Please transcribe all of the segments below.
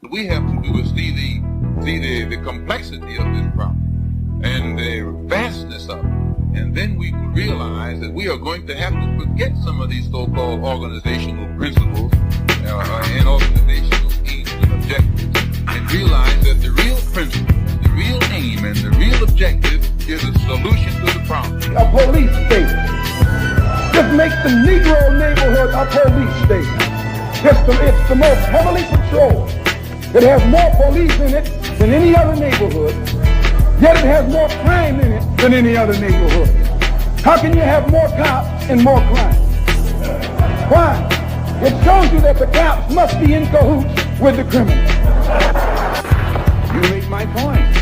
What we have to do is see the complexity of this problem and the vastness of it. And then we will realize that we are going to have to forget some of these so-called organizational principles and organizational aims and objectives, and realize that the real principle, the real aim, and the real objective is a solution to the problem. A police state. Just make the Negro neighborhood a police state. It's the most heavily patrolled. It has more police in it than any other neighborhood. Yet it has more crime in it than any other neighborhood. How can you have more cops and more crime? Why? It shows you that the cops must be in cahoots with the criminals. You make my point.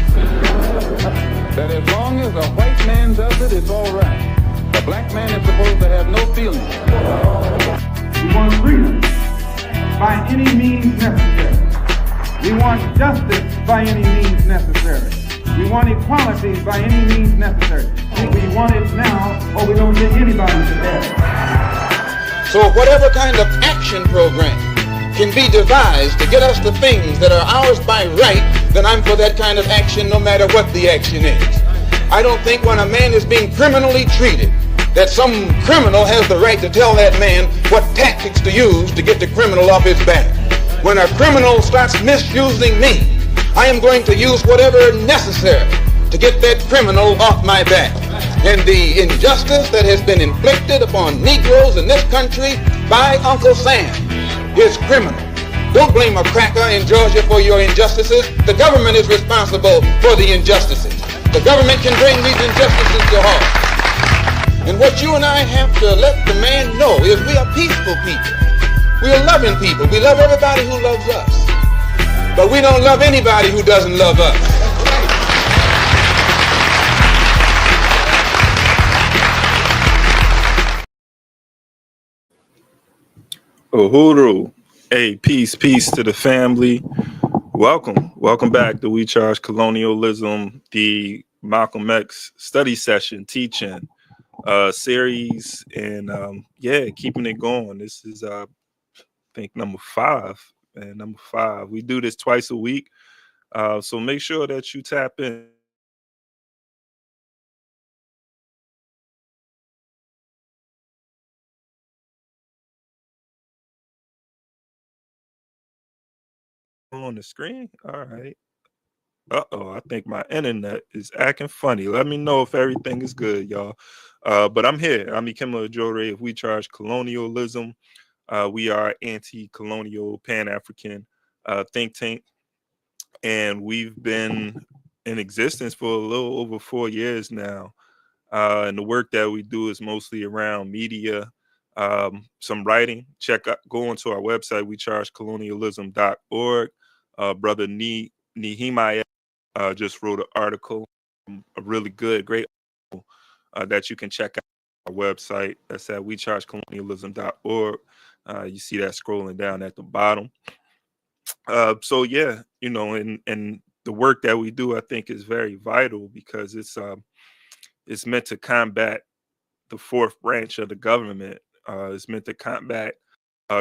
That as long as a white man does it, it's all right. A black man is supposed to have no feelings. We want freedom by any means necessary. We want justice by any means necessary. We want equality by any means necessary. We want it now, or we don't take anybody to death. So whatever kind of action program can be devised to get us the things that are ours by right, then I'm for that kind of action no matter what the action is. I don't think when a man is being criminally treated that some criminal has the right to tell that man what tactics to use to get the criminal off his back. When a criminal starts misusing me, I am going to use whatever necessary to get that criminal off my back. And the injustice that has been inflicted upon Negroes in this country by Uncle Sam is criminal. Don't blame a cracker in Georgia for your injustices. The government is responsible for the injustices. The government can bring these injustices to halt. And what you and I have to let the man know is we are peaceful people. We are loving people. We love everybody who loves us. But we don't love anybody who doesn't love us. Uhuru. Hey, peace to the family. Welcome back to We Charge Colonialism, the Malcolm X study session teaching series, and keeping it going. This is I think number 5. And number 5, we do this twice a week, so make sure that you tap in. On the screen. All right. I think my internet is acting funny. Let me know if everything is good, y'all. But I'm here. I'm Ikemba Ejore of We Charge Colonialism. We are anti-colonial Pan-African think tank, and we've been in existence for a little over 4 years now. And the work that we do is mostly around media, some writing. Go onto our website, wechargecolonialism.org. Brother Nehemiah just wrote an article, a really great article that you can check out on our website. That's at wechargecolonialism.org. You see that scrolling down at the bottom. And the work that we do, I think, is very vital because it's meant to combat the fourth branch of the government. It's meant to combat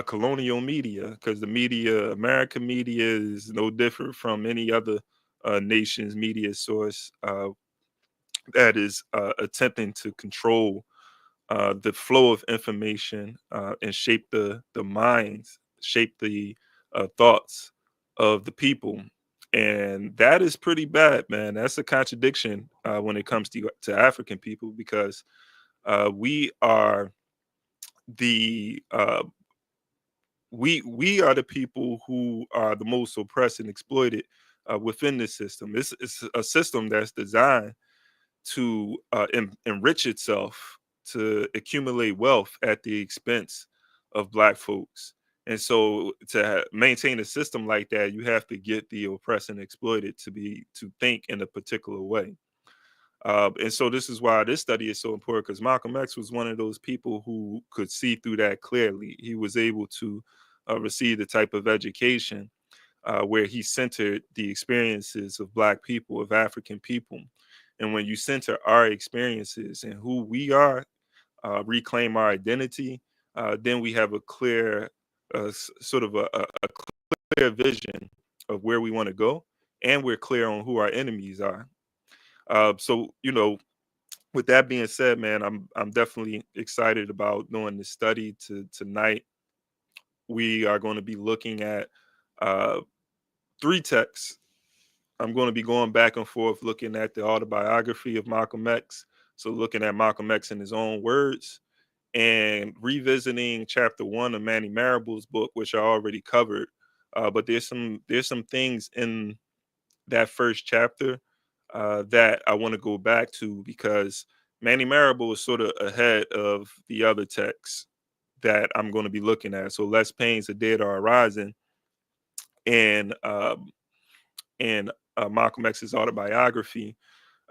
colonial media, because the media, American media, is no different from any other nation's media source that is attempting to control the flow of information and shape the minds, shape the thoughts of the people. And that is pretty bad, man. That's a contradiction when it comes to African people, because we are the we are the people who are the most oppressed and exploited within this system. It's a system that's designed to enrich itself, to accumulate wealth at the expense of Black folks. And so to maintain a system like that, you have to get the oppressed and exploited to think in a particular way. And so this is why this study is so important, because Malcolm X was one of those people who could see through that clearly. He was able to receive the type of education where he centered the experiences of Black people, of African people. And when you center our experiences and who we are, reclaim our identity, then we have a clear, sort of a clear vision of where we want to go, and we're clear on who our enemies are. So, with that being said, man, I'm definitely excited about doing this study tonight. We are going to be looking at 3 texts. I'm going to be going back and forth looking at the autobiography of Malcolm X. So looking at Malcolm X in his own words, and revisiting chapter 1 of Manny Marable's book, which I already covered. But there's some things in that first chapter that I want to go back to, because Manny Marable is sort of ahead of the other texts that I'm going to be looking at. So Les Payne's The Dead Are Arising, and Malcolm X's autobiography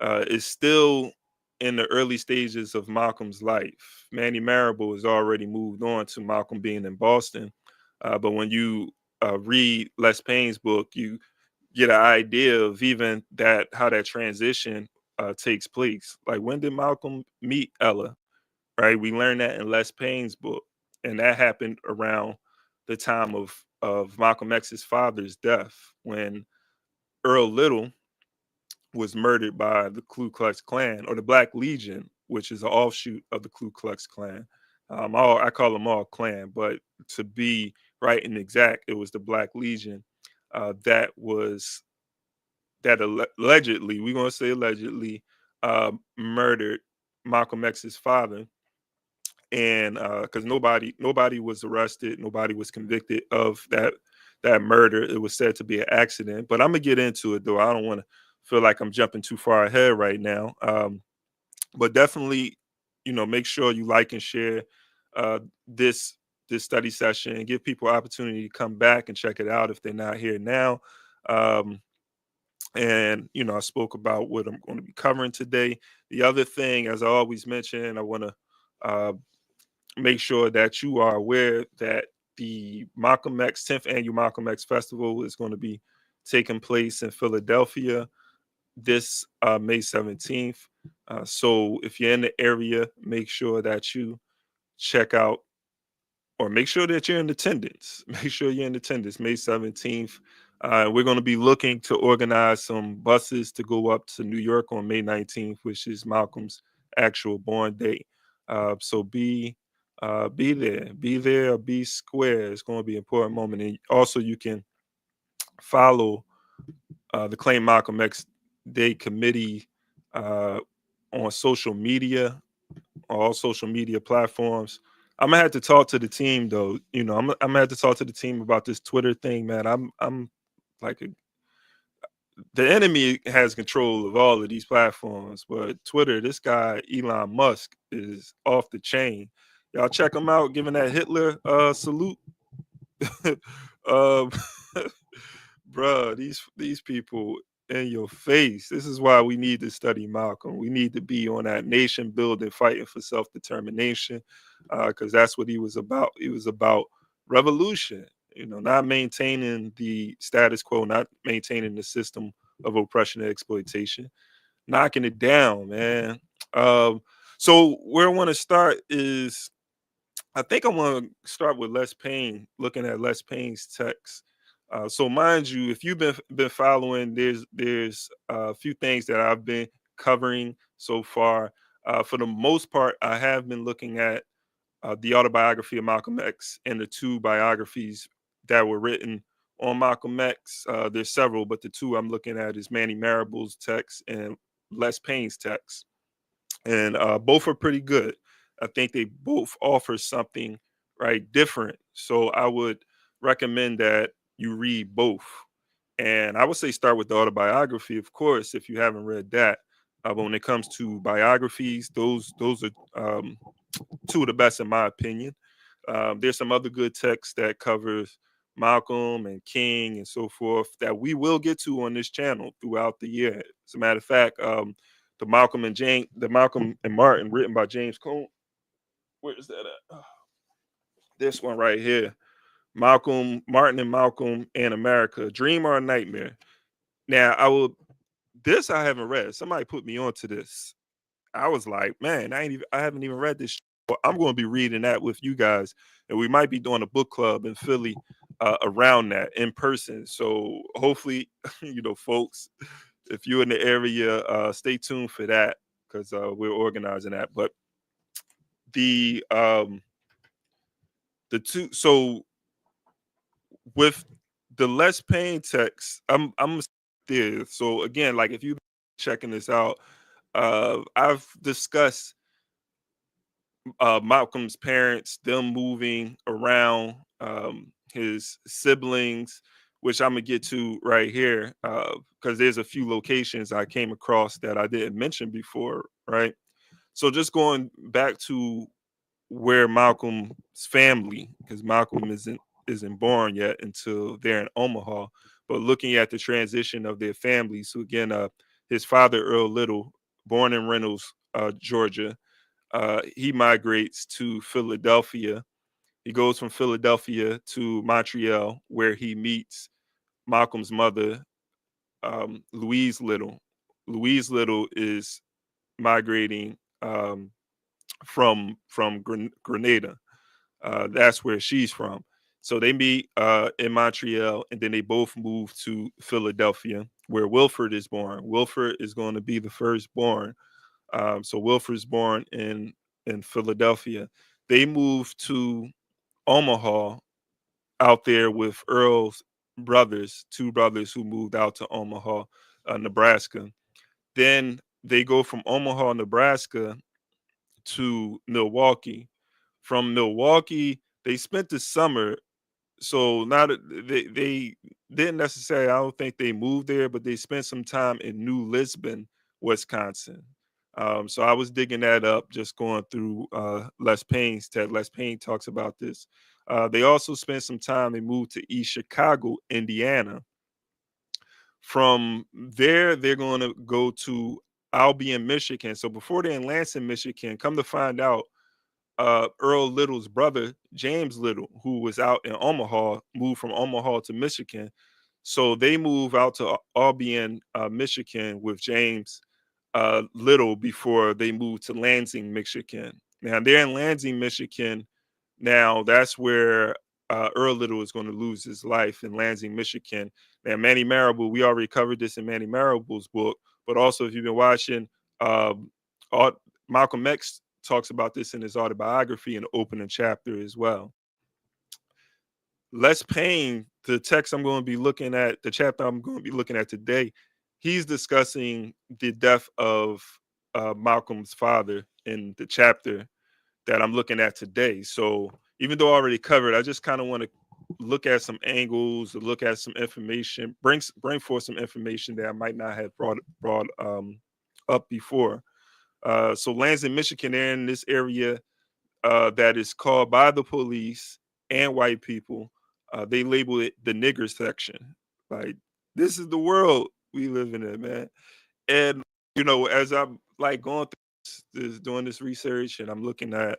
is still in the early stages of Malcolm's life. Manny Marable has already moved on to Malcolm being in Boston. But when you read Les Payne's book, you get an idea of even how that transition takes place. Like, when did Malcolm meet Ella? Right? We learned that in Les Payne's book. And that happened around the time of Malcolm X's father's death, when Earl Little was murdered by the Ku Klux Klan, or the Black Legion, which is an offshoot of the Ku Klux Klan. I call them all Klan, but to be right and exact, it was the Black Legion that allegedly, we're going to say allegedly, murdered Malcolm X's father. And because nobody was arrested, nobody was convicted of that murder. It was said to be an accident. But I'm gonna get into it, though. I don't want to feel like I'm jumping too far ahead right now. But definitely, make sure you like and share this study session, and give people opportunity to come back and check it out if they're not here now. And I spoke about what I'm going to be covering today. The other thing, as I always mention, I want to make sure that you are aware that the 10th annual Malcolm X Festival is going to be taking place in Philadelphia this May 17th. So if you're in the area, make sure that you check out, or make sure that you're in attendance. Make sure you're in attendance May 17th. We're going to be looking to organize some buses to go up to New York on May 19th, which is Malcolm's actual born date. So be there, or be square. It's going to be an important moment. And also, you can follow the Claim Malcolm X Day Committee on social media, all social media platforms. I'm gonna have to talk to the team, though. I'm gonna have to talk to the team about this Twitter thing, man. I'm like the enemy has control of all of these platforms, but Twitter, this guy Elon Musk, is off the chain. Y'all check him out, giving that Hitler salute. Bruh, these people in your face. This is why we need to study Malcolm. We need to be on that nation building, fighting for self-determination, because that's what he was about. He was about revolution, not maintaining the status quo, not maintaining the system of oppression and exploitation, knocking it down, man. So where I want to start is, I think I want to start with Les Payne, looking at Les Payne's text. So mind you, if you've been following, there's a few things that I've been covering so far. For the most part, I have been looking at the autobiography of Malcolm X and the 2 biographies that were written on Malcolm X. There's several, but the 2 I'm looking at is Manny Marable's text and Les Payne's text. And both are pretty good. I think they both offer something different. So I would recommend that you read both. And I would say start with the autobiography, of course, if you haven't read that. But when it comes to biographies, those are 2 of the best in my opinion. There's some other good text that covers Malcolm and King and so forth that we will get to on this channel throughout the year. As a matter of fact, the Malcolm and Martin, written by James Cone. Where is that at? This one right here. Martin and Malcolm and America, Dream or a Nightmare. Now, I haven't read. Somebody put me onto this. I was like, man, I haven't even read this. I'm going to be reading that with you guys, and we might be doing a book club in Philly around that in person. So hopefully, folks, if you're in the area, stay tuned for that, because we're organizing that. But the two, so with the Les Payne text, I'm there. So again, like if you checking this out, I've discussed Malcolm's parents, them moving around, his siblings, which I'm gonna get to right here, because there's a few locations I came across that I didn't mention before, right? So just going back to where Malcolm's family, because Malcolm isn't born yet until they're in Omaha, but looking at the transition of their families. So again, his father Earl Little, born in Reynolds, Georgia, he migrates to Philadelphia. He goes from Philadelphia to Montreal, where he meets Malcolm's mother, Louise Little. Louise Little is migrating, from Grenada. That's where she's from. So they meet in Montreal, and then they both move to Philadelphia, where Wilford is born. Wilford is going to be the firstborn. So Wilford's born in Philadelphia. They moved to Omaha, out there with Earl's brothers, two brothers who moved out to Omaha, Nebraska. Then they go from Omaha, Nebraska to Milwaukee. From Milwaukee, they spent the summer. So not they didn't necessarily, I don't think they moved there, but they spent some time in New Lisbon, Wisconsin. So I was digging that up, just going through Les Payne's text. Les Payne talks about this. They also spent some time, they moved to East Chicago, Indiana. From there, they're going to go to Albion, Michigan. So before they're in Lansing, Michigan, come to find out, Earl Little's brother, James Little, who was out in Omaha, moved from Omaha to Michigan. So they move out to Albion, Michigan with James Little before they move to Lansing, Michigan. Now they're in Lansing, Michigan. Now that's where Earl Little is going to lose his life, in Lansing, Michigan. Now Manny Marable, we already covered this in Manny Marable's book, but also if you've been watching, Malcolm X talks about this in his autobiography in the opening chapter as well. Les Payne, the text I'm going to be looking at, the chapter I'm going to be looking at today, he's discussing the death of Malcolm's father in the chapter that I'm looking at today. So even though I already covered, I just kind of want to look at some angles, look at some information, bring forth some information that I might not have brought up before. So Lansing, Michigan, they're in this area that is called by the police and white people. They label it the nigger section. Like, this is the world we live in, man. And as I'm like going through this, doing this research, and I'm looking at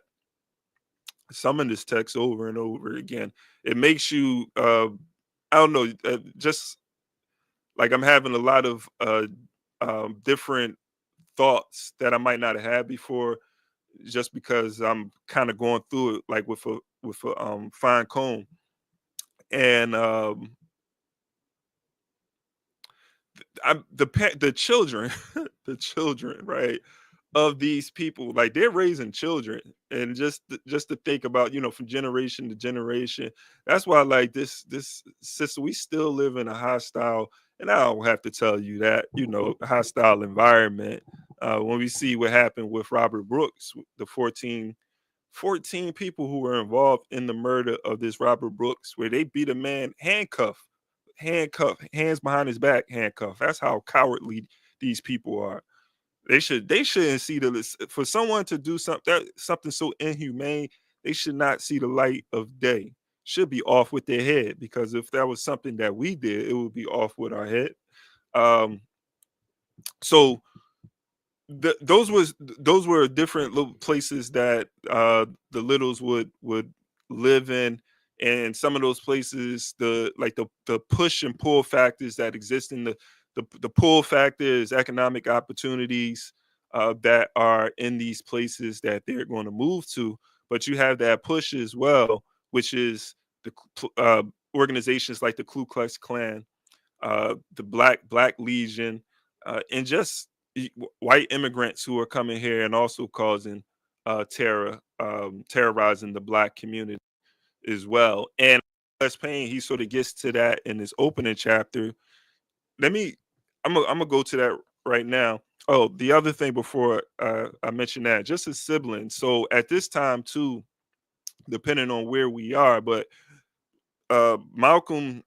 some of this text over and over again, it makes you, I don't know, just like I'm having a lot of different thoughts that I might not have had before, just because I'm kind of going through it like with a fine comb. And the children, the children, right, of these people, like they're raising children, and just to think about, from generation to generation. That's why, like, this sister, we still live in a hostile, and I don't have to tell you that, hostile environment. When we see what happened with Robert Brooks, the 14 people who were involved in the murder of this Robert Brooks, where they beat a man handcuffed, hands behind his back, handcuffed. That's how cowardly these people are. They shouldn't see for someone to do something so inhumane. They should not see the light of day. Should be off with their head, because if that was something that we did, it would be off with our head. So those were different little places that the Littles would live in, and some of those places, the push and pull factors that exist in the pull factors, economic opportunities that are in these places that they're going to move to, but you have that push as well, which is organizations like the Ku Klux Klan, the Black Legion, and just white immigrants who are coming here and also causing terror, terrorizing the Black community as well. And Les Payne, he sort of gets to that in his opening chapter. I'm gonna go to that right now. Oh, the other thing before I mention that, just his siblings. So at this time too, depending on where we are, but Malcolm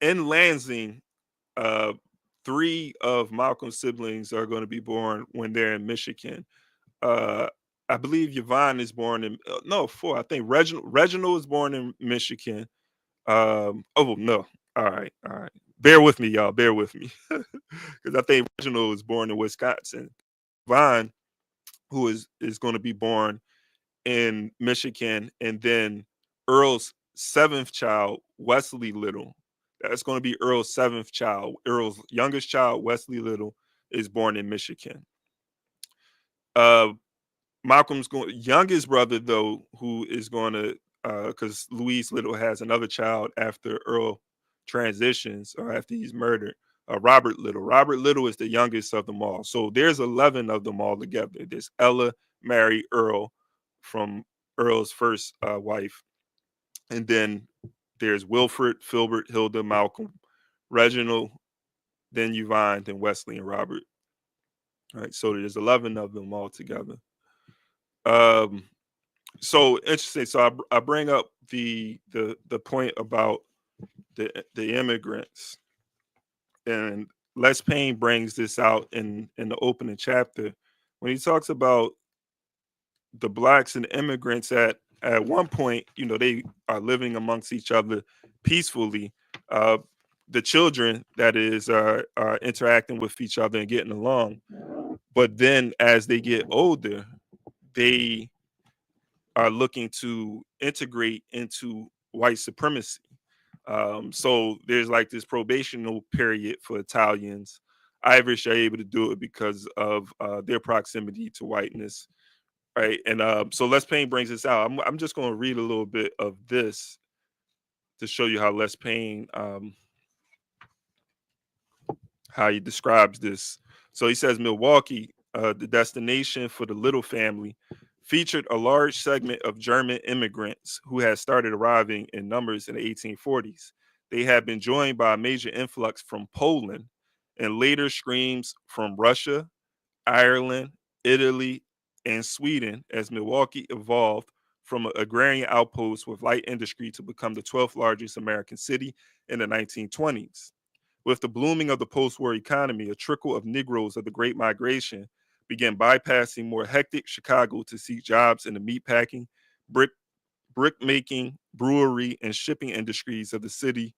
in Lansing, 3 of Malcolm's siblings are going to be born when they're in Michigan. I believe Yvonne is born in no 4. I think Reginald is born in Michigan. Oh no, all right. Bear with me, y'all. Bear with me, because I think Reginald was born in Wisconsin. Yvonne, who is going to be born in Michigan, and then Earl's 7th child, Wesley Little. That's going to be Earl's 7th child. Earl's youngest child, Wesley Little, is born in Michigan. Malcolm's youngest brother, though, who is going to, because Louise Little has another child after Earl transitions or after he's murdered, Robert Little. Robert Little is the youngest of them all. So there's 11 of them all together. There's Ella, Mary, Earl from Earl's first wife. And then there's Wilfred, Filbert, Hilda, Malcolm, Reginald, then Yvonne, then Wesley and Robert. All right, so there's 11 of them all together. So interesting. So I bring up the point about the immigrants, and Les Payne brings this out in the opening chapter when he talks about the Blacks and immigrants at one point, they are living amongst each other peacefully. The children, that is, are interacting with each other and getting along. But then as they get older, they are looking to integrate into white supremacy. So there's like this probational period for Italians. Irish are able to do it because of their proximity to whiteness. Right. And so Les Payne brings this out. I'm just going to read a little bit of this to show you how Les Payne, how he describes this. So he says Milwaukee, the destination for the Little family, featured a large segment of German immigrants who had started arriving in numbers in the 1840s. They had been joined by a major influx from Poland and later streams from Russia, Ireland, Italy, and Sweden, as Milwaukee evolved from an agrarian outpost with light industry to become the 12th largest American city in the 1920s. With the blooming of the post-war economy, a trickle of Negroes of the Great Migration began bypassing more hectic Chicago to seek jobs in the meatpacking, brick-making, brewery, and shipping industries of this city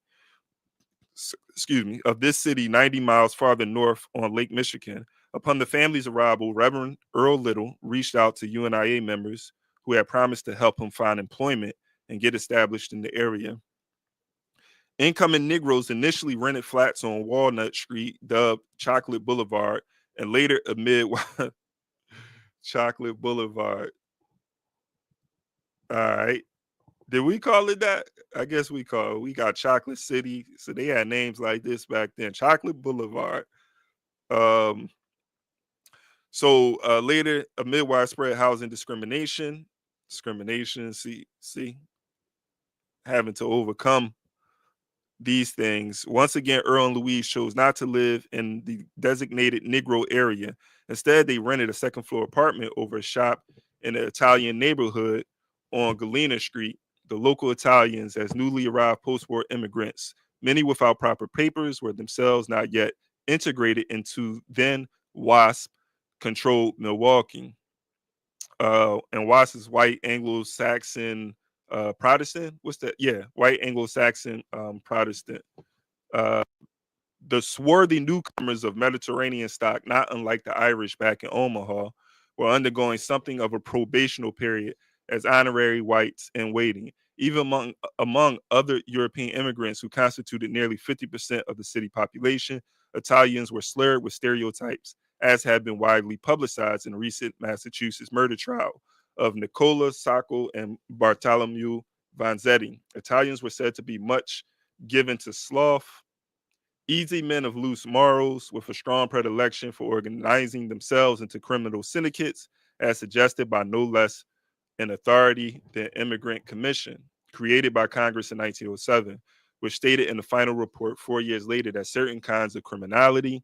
90 miles farther north on Lake Michigan. Upon the family's arrival, Reverend Earl Little reached out to UNIA members who had promised to help him find employment and get established in the area. Incoming Negroes initially rented flats on Walnut Street, dubbed Chocolate Boulevard, and later amid Chocolate Boulevard. All right. Did we call it that? I guess we got Chocolate City. So they had names like this back then. Chocolate Boulevard. So later, amid widespread housing discrimination, having to overcome these things. Once again, Earl and Louise chose not to live in the designated Negro area. Instead, they rented a second-floor apartment over a shop in the Italian neighborhood on Galena Street. The local Italians, as newly arrived post-war immigrants, many without proper papers, were themselves not yet integrated into then WASP-controlled Milwaukee. And WASP is white Anglo-Saxon Protestant. What's that? Yeah, white Anglo-Saxon Protestant. The swarthy newcomers of Mediterranean stock, not unlike the Irish back in Omaha, were undergoing something of a probational period as honorary whites in waiting. Even among other European immigrants who constituted nearly 50% of the city population, Italians were slurred with stereotypes, as had been widely publicized in a recent Massachusetts murder trial of Nicola Sacco and Bartholomew Vanzetti. Italians were said to be much given to sloth, easy men of loose morals with a strong predilection for organizing themselves into criminal syndicates, as suggested by no less an authority than Immigrant Commission, created by Congress in 1907, which stated in the final report 4 years later that certain kinds of criminality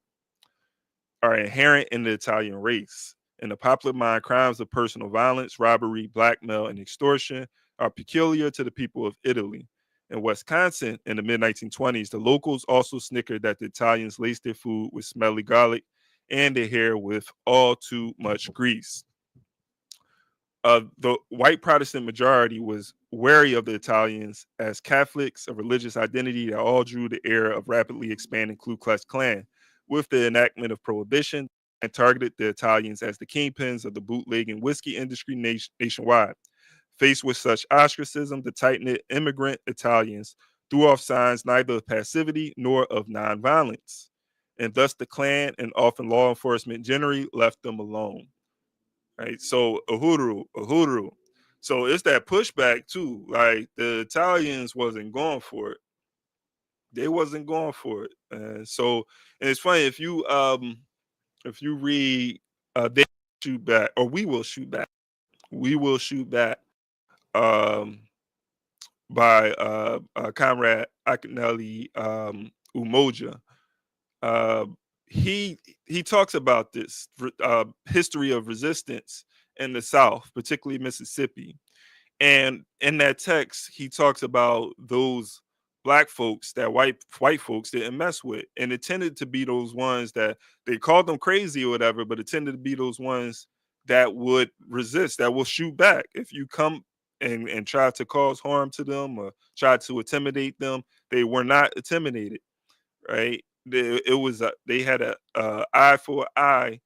are inherent in the Italian race. In the popular mind, crimes of personal violence, robbery, blackmail, and extortion are peculiar to the people of Italy. In Wisconsin, in the mid-1920s, the locals also snickered that the Italians laced their food with smelly garlic and their hair with all too much grease. The white Protestant majority was wary of the Italians as Catholics, a religious identity that all drew the era of rapidly expanding Ku Klux Klan. With the enactment of Prohibition, and targeted the Italians as the kingpins of the bootlegging whiskey industry nationwide. Faced with such ostracism, the tight-knit immigrant Italians threw off signs neither of passivity nor of nonviolence, and thus the Klan and often law enforcement generally left them alone. Right, so Uhuru. So it's that pushback too. Like the Italians wasn't going for it. They wasn't going for it. And it's funny if you read they shoot back, or we will shoot back. We will shoot back by Comrade Akinele Umoja. He talks about this history of resistance in the South, particularly Mississippi. And in that text, he talks about those black folks that white folks didn't mess with. And it tended to be those ones that they called them crazy or whatever, but it tended to be those ones that would resist, that will shoot back. If you come and try to cause harm to them or try to intimidate them, they were not intimidated, right? They had a eye for eye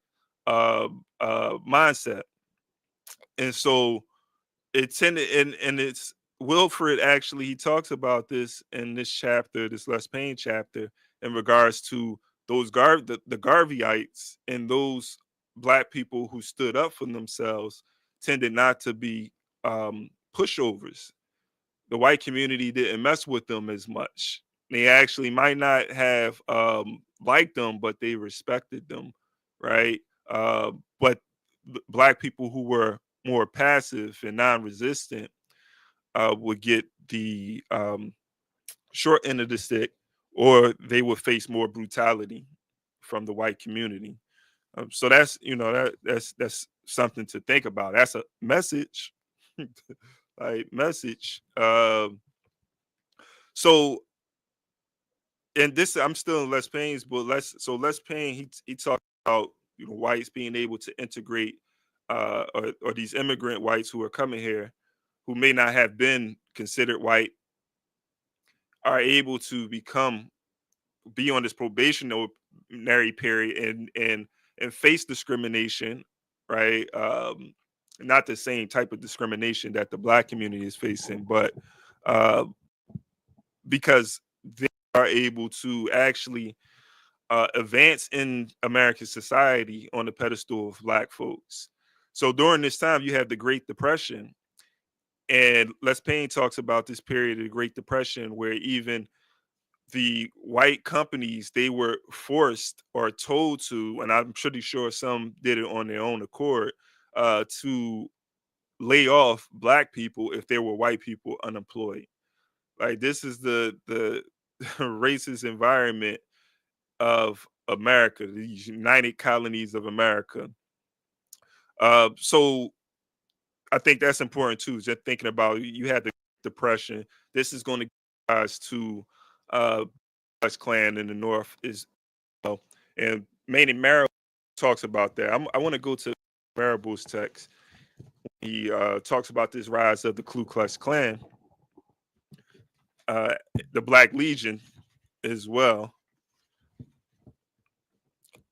mindset. And so it tended, and it's Wilfred actually, he talks about this in this chapter, this Les Payne chapter, in regards to those the Garveyites and those black people who stood up for themselves tended not to be pushovers. The white community didn't mess with them as much. They actually might not have liked them, but they respected them, right? But black people who were more passive and non-resistant would get the short end of the stick, or they would face more brutality from the white community. So that's that's something to think about. That's a message, like message. So, and this I'm still in Les Payne's book. Les Payne he talked about whites being able to integrate, or these immigrant whites who are coming here, who may not have been considered white, are able to be on this probationary period and face discrimination, right? Not the same type of discrimination that the black community is facing, but because they are able to actually advance in American society on the pedestal of black folks. So during this time, you have the Great Depression. And Les Payne talks about this period of the Great Depression where even the white companies, they were forced or told to, and I'm pretty sure some did it on their own accord, to lay off black people if there were white people unemployed. Like this is the racist environment of America, these United Colonies of America. So I think that's important too. Just thinking about, you had the Depression. This is going to give rise to Klux Klan in the North, and Maine Marable talks about that. I want to go to Marable's text. He talks about this rise of the Ku Klux Klan, the Black Legion as well,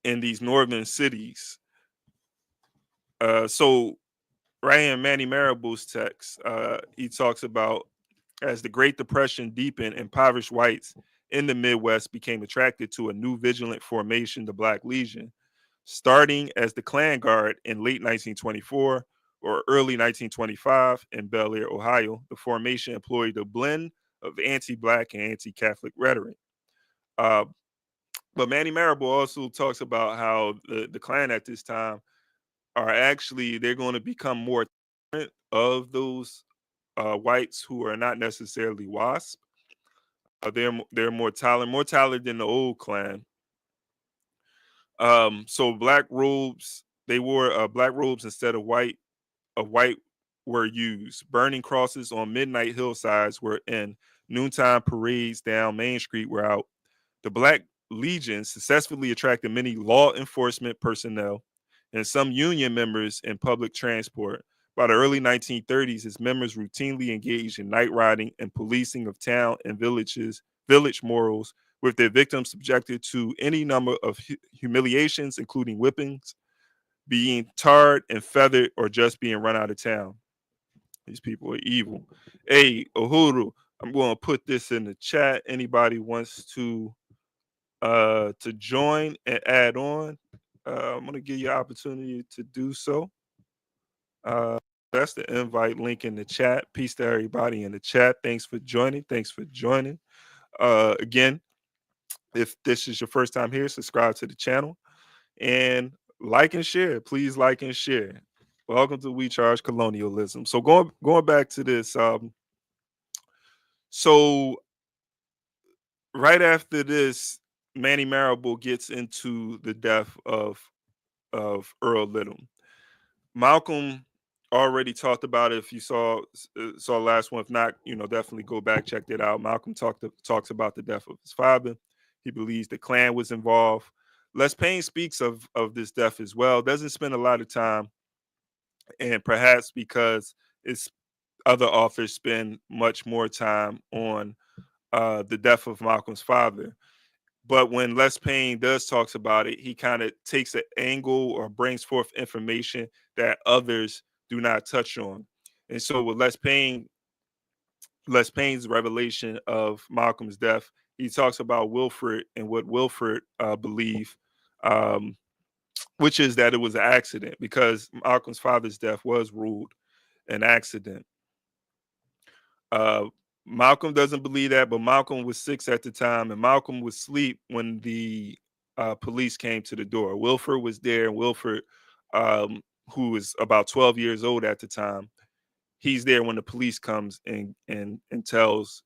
in these northern cities. So right here in Manny Marable's text, he talks about, as the Great Depression deepened, impoverished whites in the Midwest became attracted to a new vigilant formation, the Black Legion. Starting as the Klan Guard in late 1924, or early 1925 in Bel Air, Ohio. The formation employed a blend of anti-Black and anti-Catholic rhetoric. But Manny Marable also talks about how the Klan at this time are actually, they're going to become more tolerant of those whites who are not necessarily WASP. They're more tolerant than the old Klan. So black robes, they wore black robes instead of white. White were used. Burning crosses on midnight hillsides were in. Noontime parades down Main Street were out. The Black Legion successfully attracted many law enforcement personnel and some union members in public transport. By the early 1930s, its members routinely engaged in night riding and policing of town and village morals, with their victims subjected to any number of humiliations, including whippings, being tarred and feathered, or just being run out of town. These people are evil. Hey, Uhuru, I'm going to put this in the chat. Anybody wants to join and add on, I'm going to give you an opportunity to do so. That's the invite link in the chat. Peace to everybody in the chat. Thanks for joining. Again, if this is your first time here, subscribe to the channel and like and share. Please like and share. Welcome to We Charge Colonialism. So going back to this, so right after this, Manny Marable gets into the death of Earl Little. Malcolm already talked about it. If you saw last one, if not, definitely go back, check that out. Malcolm talks about the death of his father. He believes the Klan was involved. Les Payne speaks of this death as well. Doesn't spend a lot of time, and perhaps because it's other authors spend much more time on the death of Malcolm's father. But when Les Payne does talks about it, he kind of takes an angle or brings forth information that others do not touch on. And so with Les Payne's revelation of Malcolm's death, he talks about Wilford and what Wilford believed, which is that it was an accident, because Malcolm's father's death was ruled an accident. Malcolm doesn't believe that, but Malcolm was 6 at the time, and Malcolm was asleep when the police came to the door. Wilford was there, and Wilford, who was about 12 years old at the time, he's there when the police comes and tells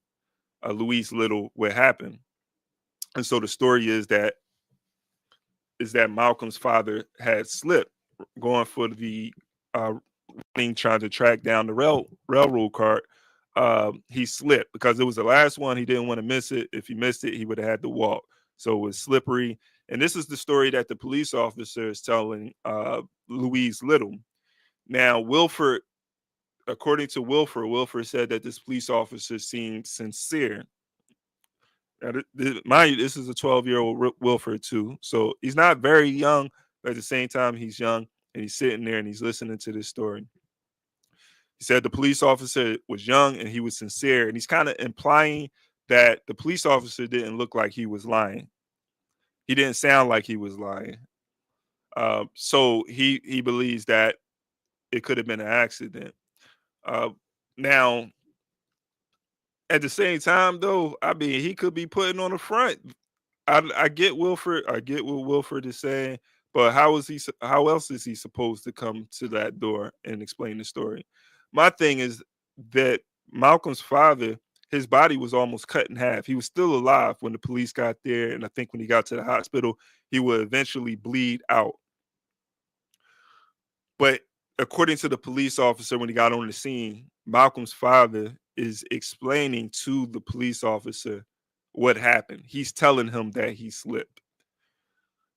Louise Little what happened. And so the story is that Malcolm's father had slipped going for the thing, trying to track down the railroad cart. He slipped because it was the last one. He didn't want to miss it. If he missed it, he would have had to walk. So it was slippery. And this is the story that the police officer is telling Louise Little. Now, Wilford, according to Wilford said that this police officer seemed sincere. Now, mind you, this is a 12-year-old Wilford too. So he's not very young, but at the same time, he's young, and he's sitting there and he's listening to this story. He said the police officer was young and he was sincere, and he's kind of implying that the police officer didn't look like he was lying. He didn't sound like he was lying. So he believes that it could have been an accident. Now, at the same time, though, I mean, he could be putting on the front. I get Wilford. I get what Wilford is saying, but how else is he supposed to come to that door and explain the story? My thing is that Malcolm's father, his body was almost cut in half. He was still alive when the police got there, and I think when he got to the hospital, he would eventually bleed out. But according to the police officer, when he got on the scene, Malcolm's father is explaining to the police officer what happened. He's telling him that he slipped.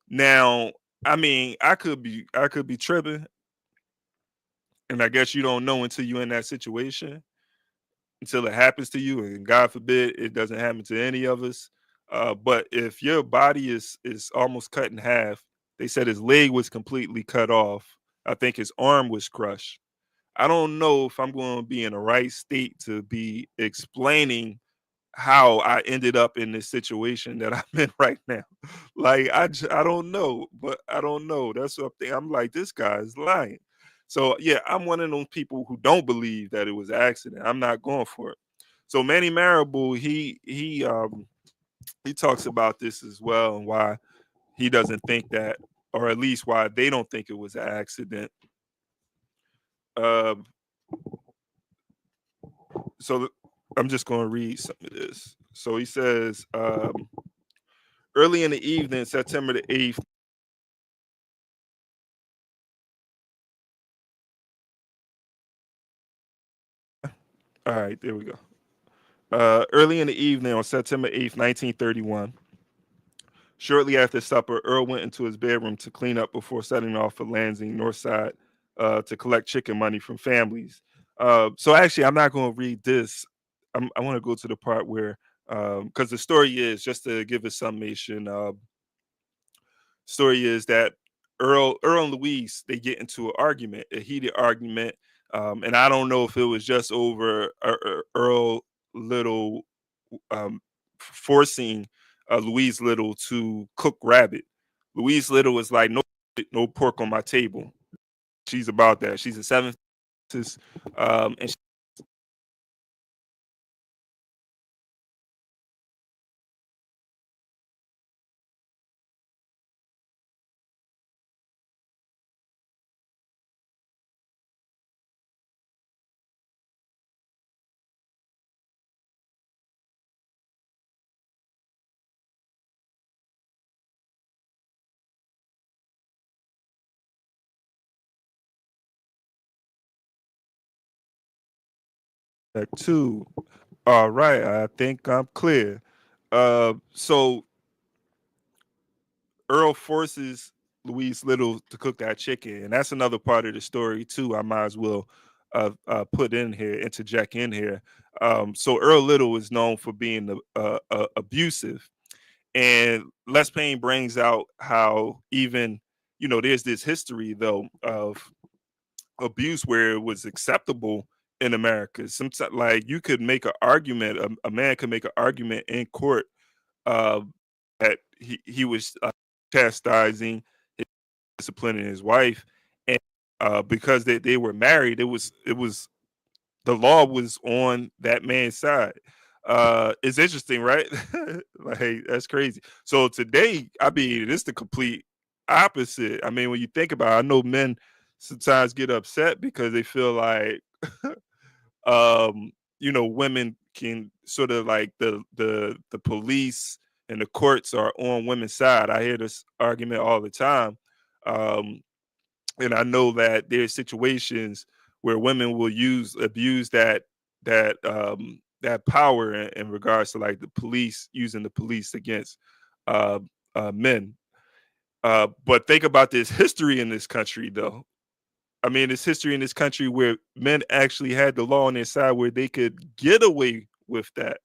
Now, I mean, I could be tripping. And I guess you don't know until you're in that situation, until it happens to you. And God forbid it doesn't happen to any of us. But if your body is almost cut in half, they said his leg was completely cut off. I think his arm was crushed. I don't know if I'm going to be in the right state to be explaining how I ended up in this situation that I'm in right now. Like, I don't know, but I don't know. That's something I'm like, this guy is lying. So yeah, I'm one of those people who don't believe that it was an accident. I'm not going for it. So Manny Marable, he talks about this as well, and why he doesn't think that, or at least why they don't think it was an accident. Um, so I'm just going to read some of this. So he says, early in the evening, September the 8th, all right, there we go. Early in the evening on September 8th, 1931, shortly after supper, Earl went into his bedroom to clean up before setting off for Lansing, North Side, to collect chicken money from families. So actually, I'm not going to read this. I want to go to the part where, because the story is, just to give a summation, story is that Earl and Louise, they get into an argument, a heated argument, and I don't know if it was just over Earl Little um, forcing Louise Little to cook rabbit. Louise Little is like, no pork on my table. She's about that. She's a seventh, and she, too. All right, I think I'm clear. So Earl forces Louise Little to cook that chicken, and that's another part of the story too. I might as well put in here, interject in here. So Earl Little is known for being abusive, and Les Payne brings out how even there's this history though of abuse where it was acceptable in America. Sometimes, like you could make an argument, a man could make an argument in court uh, that he was chastising, disciplining his wife, and because they were married, it was the law was on that man's side. It's interesting, right? Like that's crazy. So today, I mean, it's the complete opposite. I mean, when you think about it, I know men sometimes get upset because they feel like women can sort of like the police and the courts are on women's side. I hear this argument all the time. Um, and I know that there's situations where women will abuse that power in regards to like the police using the police against uh, men. But think about this history in this country, though. I mean, it's history in this country where men actually had the law on their side where they could get away with that,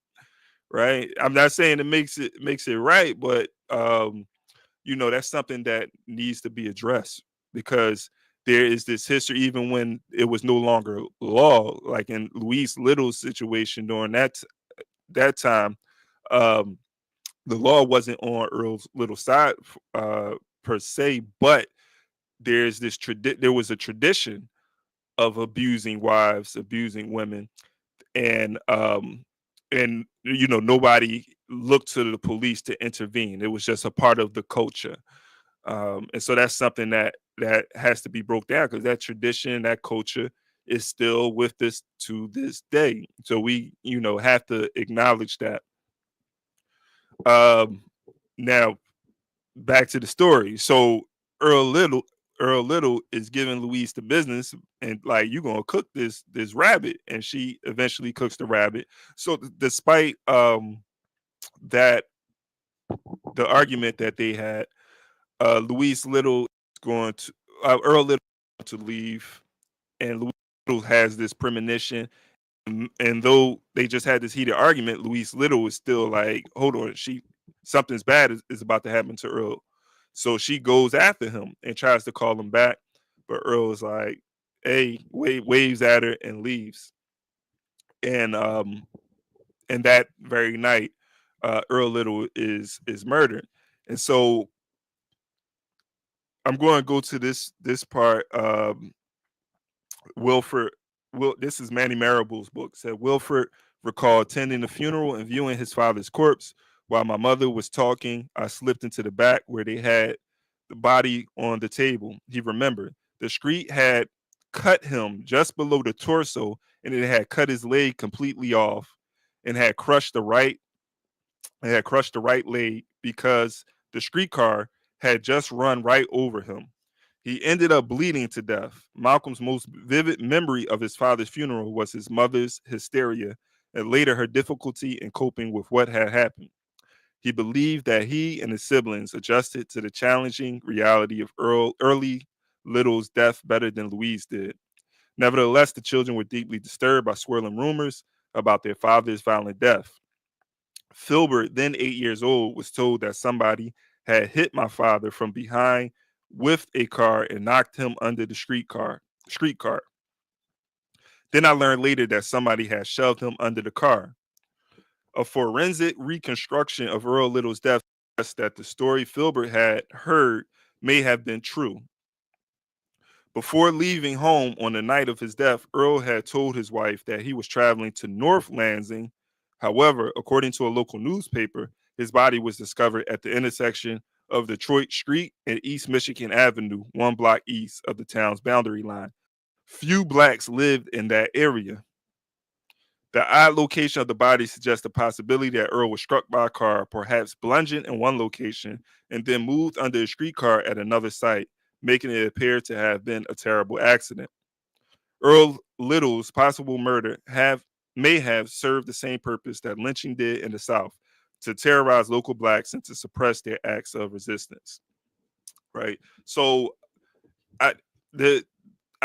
right? I'm not saying it makes it right, but that's something that needs to be addressed because there is this history, even when it was no longer law, like in Louise Little's situation during that time, um, the law wasn't on Earl's Little side per se, but there was a tradition of abusing wives, abusing women, and nobody looked to the police to intervene. It was just a part of the culture, and so that's something that has to be broke down because that tradition, that culture, is still with us to this day. So we, have to acknowledge that. Um, Now back to the story. So Earl Little, Earl Little is giving Louise the business, and like you're gonna cook this rabbit, and she eventually cooks the rabbit. So despite that the argument that they had, Louise Little is going to Earl Little to leave, and Louise Little has this premonition. And though they just had this heated argument, Louise Little is still like, hold on, something's bad is about to happen to Earl. So she goes after him and tries to call him back, but Earl is like, hey, waves at her and leaves. And that very night, Earl Little is murdered. And so I'm going to go to this part. Wilford, this is Manny Marable's book, said Wilford recalled attending the funeral and viewing his father's corpse. While my mother was talking, I slipped into the back where they had the body on the table. He remembered. The street had cut him just below the torso, and it had cut his leg completely off and had crushed the right leg because the streetcar had just run right over him. He ended up bleeding to death. Malcolm's most vivid memory of his father's funeral was his mother's hysteria and later her difficulty in coping with what had happened. He believed that he and his siblings adjusted to the challenging reality of early Little's death better than Louise did. Nevertheless, the children were deeply disturbed by swirling rumors about their father's violent death. Filbert, then 8 years old, was told that somebody had hit my father from behind with a car and knocked him under the streetcar. Then I learned later that somebody had shoved him under the car. A forensic reconstruction of Earl Little's death suggests that the story Filbert had heard may have been true. Before leaving home on the night of his death, Earl had told his wife that he was traveling to North Lansing. However, according to a local newspaper, his body was discovered at the intersection of Detroit Street and East Michigan Avenue, 1 block east of the town's boundary line. Few blacks lived in that area. The odd location of the body suggests the possibility that Earl was struck by a car, perhaps bludgeoned in one location, and then moved under a streetcar at another site, making it appear to have been a terrible accident. Earl Little's possible murder may have served the same purpose that lynching did in the South, to terrorize local blacks and to suppress their acts of resistance. Right. So I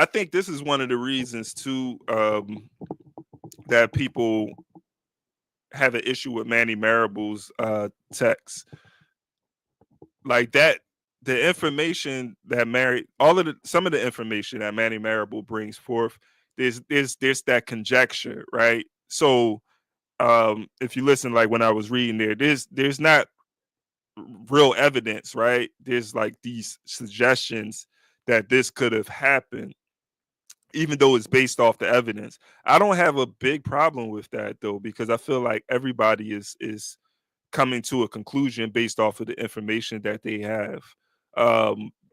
think this is one of the reasons too that people have an issue with Manny Marable's text. Like that, the information that some of the information that Manny Marable brings forth, there's that conjecture, right? So if you listen, like when I was reading there's not real evidence, right? There's like these suggestions that this could have happened, even though it's based off the evidence. I don't have a big problem with that though, because I feel like everybody is coming to a conclusion based off of the information that they have.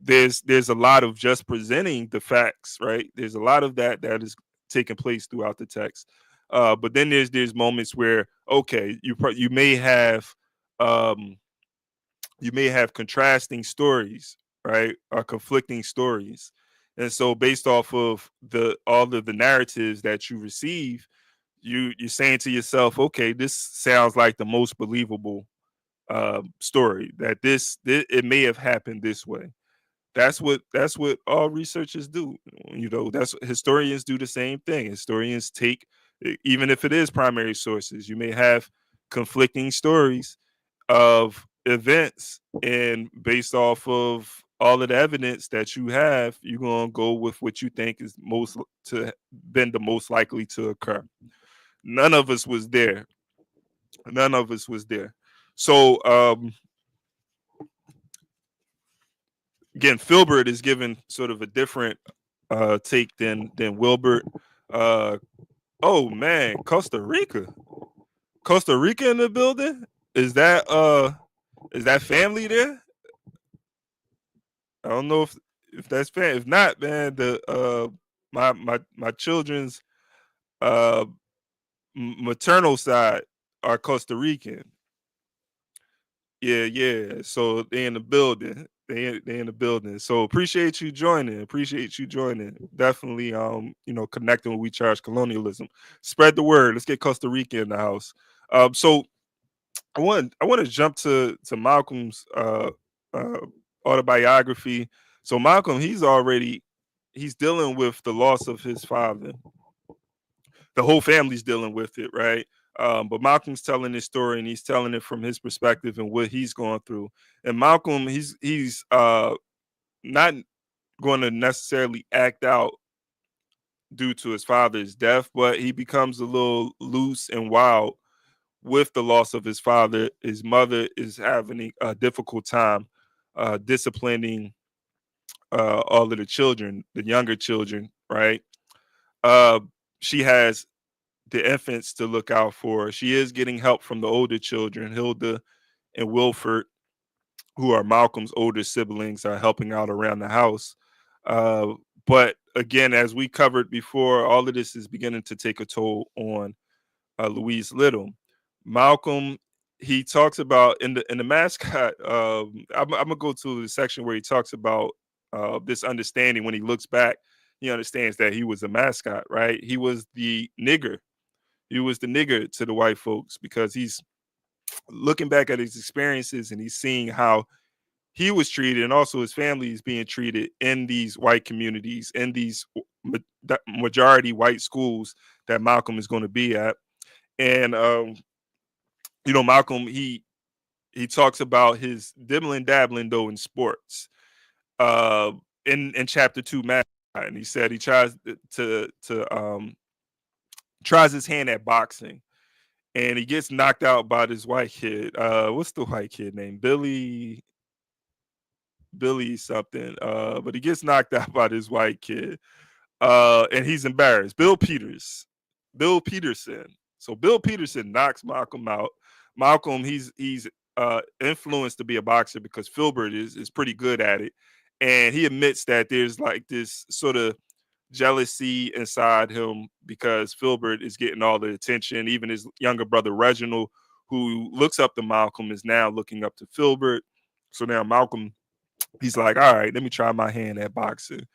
There's a lot of just presenting the facts, right? There's a lot of that is taking place throughout the text. But then there's moments where, okay, you may have contrasting stories, right, or conflicting stories, and so based off of all of the narratives that you receive, you're saying to yourself, okay, this sounds like the most believable story, that it may have happened this way. That's what all researchers do. That's what historians do, the same thing. Historians take, even if it is primary sources, you may have conflicting stories of events, and based off of all of the evidence that you have, you're gonna go with what you think is been the most likely to occur. None of us was there. So again, Filbert is given sort of a different take than Wilbert. Oh man, Costa Rica in the building. Is that family there? I don't know if that's family. If not, man, my children's maternal side are Costa Rican. Yeah. So they in the building. They in the building. So appreciate you joining. Definitely, connecting with We Charge Colonialism. Spread the word. Let's get Costa Rica in the house. So I want to jump to Malcolm's autobiography. So Malcolm, he's dealing with the loss of his father. The whole family's dealing with it, right? But Malcolm's telling his story, and he's telling it from his perspective and what he's going through. And Malcolm, he's not going to necessarily act out due to his father's death, but he becomes a little loose and wild with the loss of his father. His mother is having a difficult time disciplining all of the children, the younger children, right? She has the infants to look out for. She is getting help from the older children. Hilda and Wilford, who are Malcolm's older siblings, are helping out around the house. But again, as we covered before, all of this is beginning to take a toll on Louise Little. Malcolm, he talks about in the mascot. I'm gonna go to the section where he talks about this understanding. When he looks back, he understands that he was a mascot, right? He was the nigger. He was the nigger to the white folks because he's looking back at his experiences and he's seeing how he was treated and also his family is being treated in these white communities, in these majority white schools that Malcolm is going to be at. And Malcolm, he talks about his dibbling dabbling though in sports. In chapter 2, Matt, and he said he tries to tries his hand at boxing, and he gets knocked out by this white kid. What's the white kid name? Billy something. But he gets knocked out by this white kid. And he's embarrassed. Bill Peterson. So Bill Peterson knocks Malcolm out. Malcolm, he's influenced to be a boxer because Filbert is pretty good at it. And he admits that there's like this sort of jealousy inside him because Filbert is getting all the attention. Even his younger brother Reginald, who looks up to Malcolm, is now looking up to Filbert. So now Malcolm, he's like, all right, let me try my hand at boxing.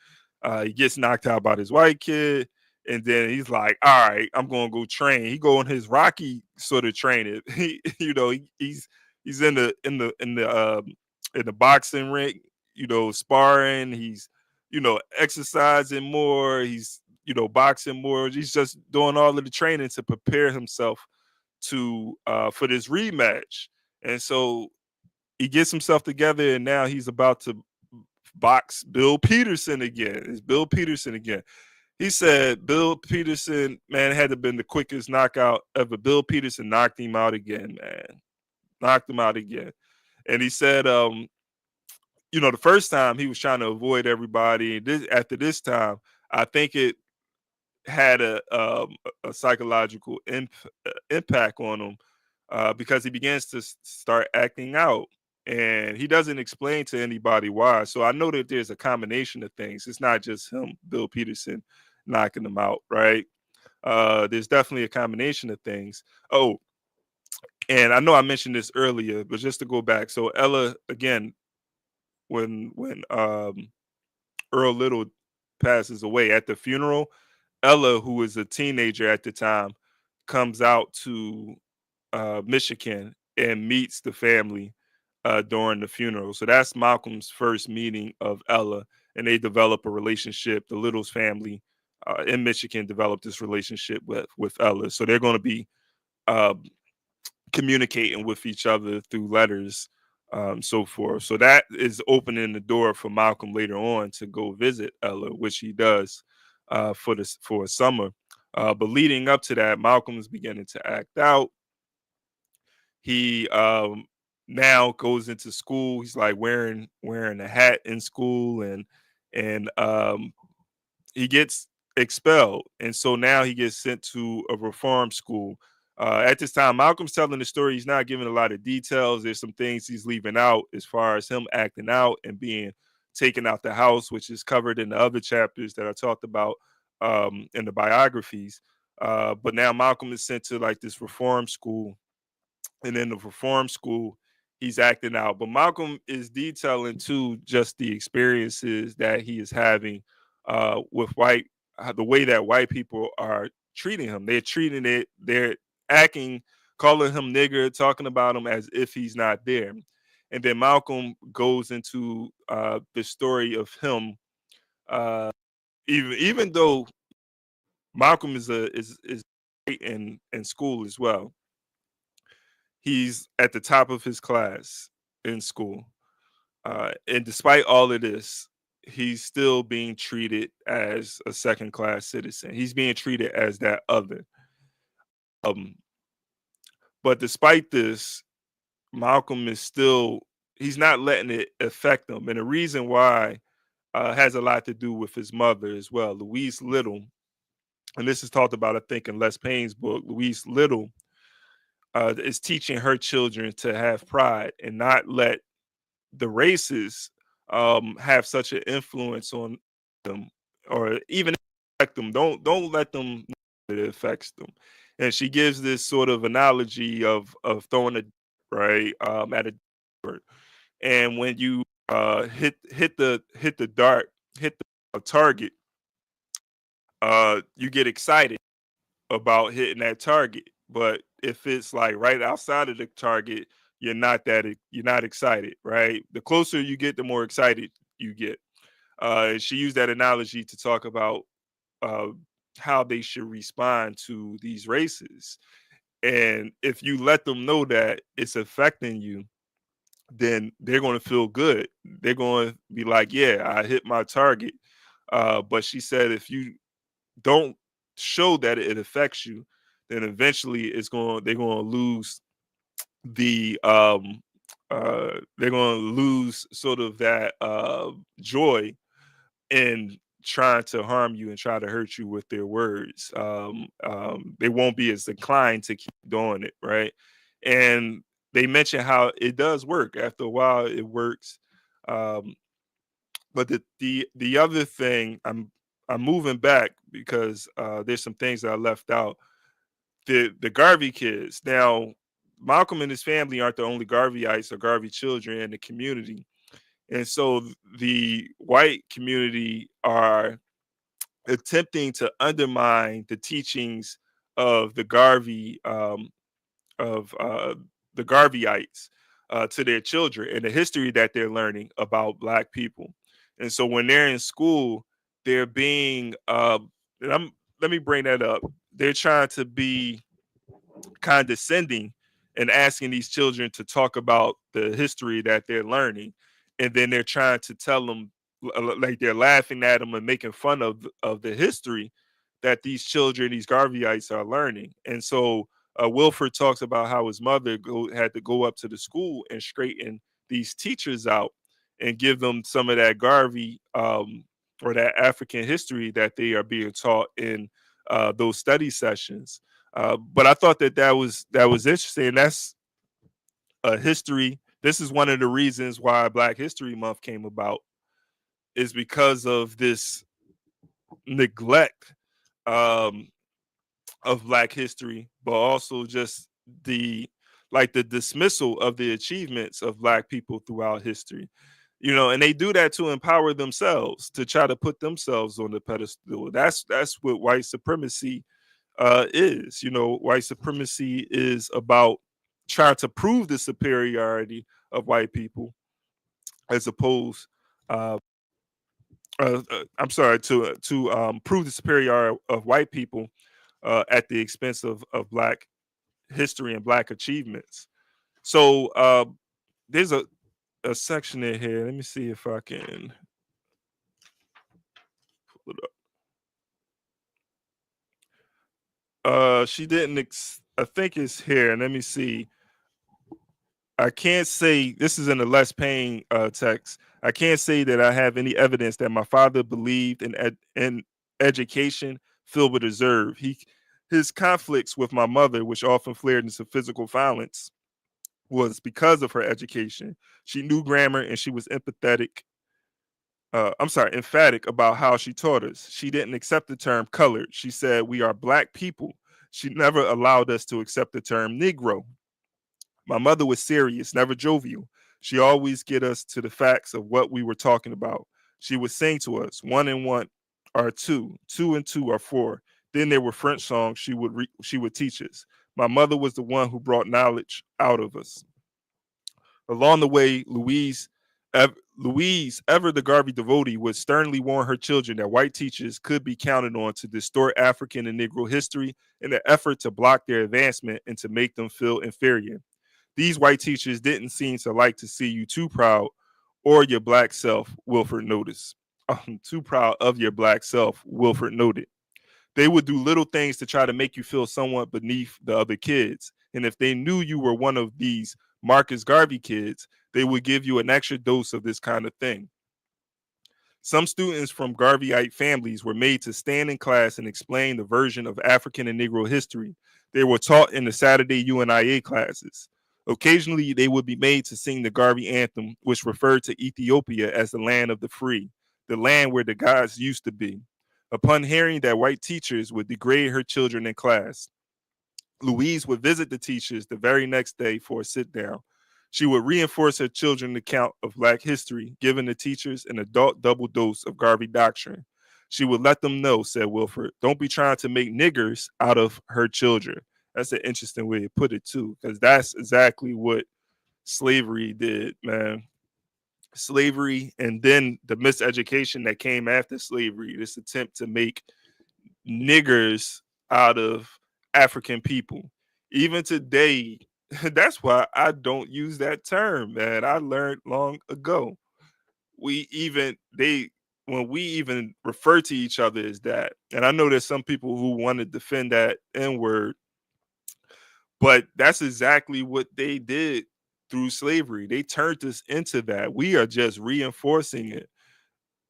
He gets knocked out by this white kid, and then he's like, all right, I'm gonna go train. He go on his Rocky sort of training. He's in the boxing ring, sparring. He's exercising more. He's boxing more. He's just doing all of the training to prepare himself to for this rematch. And so he gets himself together, and now he's about to box Bill Peterson again. It's Bill Peterson again. He said Bill Peterson, man, had to have been the quickest knockout ever. Bill Peterson knocked him out again, man. Knocked him out again. And he said, the first time he was trying to avoid everybody. After this time, I think it had a psychological impact on him because he begins to start acting out. And he doesn't explain to anybody why. So I know that there's a combination of things. It's not just him, Bill Peterson, knocking him out, right? There's definitely a combination of things. Oh, and I know I mentioned this earlier, but just to go back. So Ella, again, when Earl Little passes away at the funeral, Ella, who was a teenager at the time, comes out to Michigan and meets the family during the funeral. So that's Malcolm's first meeting of Ella, and they develop a relationship. The Littles family in Michigan developed this relationship with Ella. So they're going to be communicating with each other through letters, so forth. So that is opening the door for Malcolm later on to go visit Ella, which he does for a summer. But leading up to that, Malcolm is beginning to act out. He now goes into school. He's like wearing a hat in school, and he gets expelled, and so now he gets sent to a reform school. At this time, Malcolm's telling the story. He's not giving a lot of details. There's some things he's leaving out as far as him acting out and being taken out the house, which is covered in the other chapters that I talked about in the biographies. But now Malcolm is sent to like this reform school, and in the reform school, he's acting out. But Malcolm is detailing too just the experiences that he is having with the way that white people are treating him. They're acting, calling him nigger, talking about him as if he's not there. And then Malcolm goes into the story of him, even though Malcolm is great in school as well. He's at the top of his class in school. And despite all of this, he's still being treated as a second-class citizen. He's being treated as that other. But despite this, Malcolm is he's not letting it affect him. And the reason why has a lot to do with his mother as well. Louise Little and this is talked about, I think, in Les Payne's book, Louise Little, is teaching her children to have pride and not let the races have such an influence on them, or even affect them. Don't let them know that it affects them. And she gives this sort of analogy of throwing a right at a dart. And when you hit the dart, hit the target, you get excited about hitting that target. But if it's like right outside of the target, you're not excited, right? The closer you get, the more excited you get. She used that analogy to talk about uh, how they should respond to these races. And if you let them know that it's affecting you, then they're going to feel good. They're going to be like, yeah, I hit my target. But she said, if you don't show that it affects you, then eventually they're going to lose the they're going to lose sort of that joy in trying to harm you and try to hurt you with their words. They won't be as inclined to keep doing it, right? And they mention how it does work. After a while, it works. Um, but the other thing, I'm moving back because there's some things that I left out. The Garvey kids. Now, Malcolm and his family aren't the only Garveyites or Garvey children in the community. And so the white community are attempting to undermine the teachings of the Garvey of the Garveyites to their children and the history that they're learning about Black people. And so when they're in school, they're being let me bring that up. They're trying to be condescending and asking these children to talk about the history that they're learning, and then they're trying to tell them, like, they're laughing at them and making fun of the history that these children, these Garveyites, are learning. And so Wilford talks about how his mother had to go up to the school and straighten these teachers out and give them some of that Garvey or that African history that they are being taught in those study sessions. But I thought that was interesting. That's a history. This is one of the reasons why Black History Month came about, is because of this neglect um, of Black history, but also just the dismissal of the achievements of Black people throughout history. And they do that to empower themselves, to try to put themselves on the pedestal. That's what white supremacy is. White supremacy is about trying to prove the superiority of white people, as opposed I'm sorry, to prove the superiority of white people at the expense of Black history and Black achievements. So there's a section in here. Let me see if I can pull it up. She didn't. I think it's here. Let me see. I can't say, this is in the Les Payne text. I can't say that I have any evidence that my father believed in education filled with reserve. His conflicts with my mother, which often flared into physical violence, was because of her education. She knew grammar and she was emphatic about how she taught us. She didn't accept the term colored. She said, we are Black people. She never allowed us to accept the term Negro. My mother was serious, never jovial. She always get us to the facts of what we were talking about. She would sing to us, 1 and 1 are 2, 2 and 2 are 4. Then there were French songs she would teach us. My mother was the one who brought knowledge out of us. Along the way, Louise, ever the Garvey devotee, would sternly warn her children that white teachers could be counted on to distort African and Negro history in an effort to block their advancement and to make them feel inferior. These white teachers didn't seem to like to see you too proud or your Black self, Wilford noticed. Too proud of your Black self, Wilford noted. They would do little things to try to make you feel somewhat beneath the other kids. And if they knew you were one of these Marcus Garvey kids, they would give you an extra dose of this kind of thing. Some students from Garveyite families were made to stand in class and explain the version of African and Negro history they were taught in the Saturday UNIA classes. Occasionally, they would be made to sing the Garvey anthem, which referred to Ethiopia as the land of the free, the land where the gods used to be. Upon hearing that white teachers would degrade her children in class, Louise would visit the teachers the very next day for a sit down. She would reinforce her children's account of Black history, giving the teachers an adult double dose of Garvey doctrine. She would let them know, said Wilford, don't be trying to make niggers out of her children. That's an interesting way to put it, too, because that's exactly what slavery did, man. Slavery and then the miseducation that came after slavery, this attempt to make niggers out of African people. Even today, that's why I don't use that term, man. I learned long ago. When we even refer to each other as that, and I know there's some people who want to defend that N word, but that's exactly what they did through slavery. They turned us into that. We are just reinforcing it.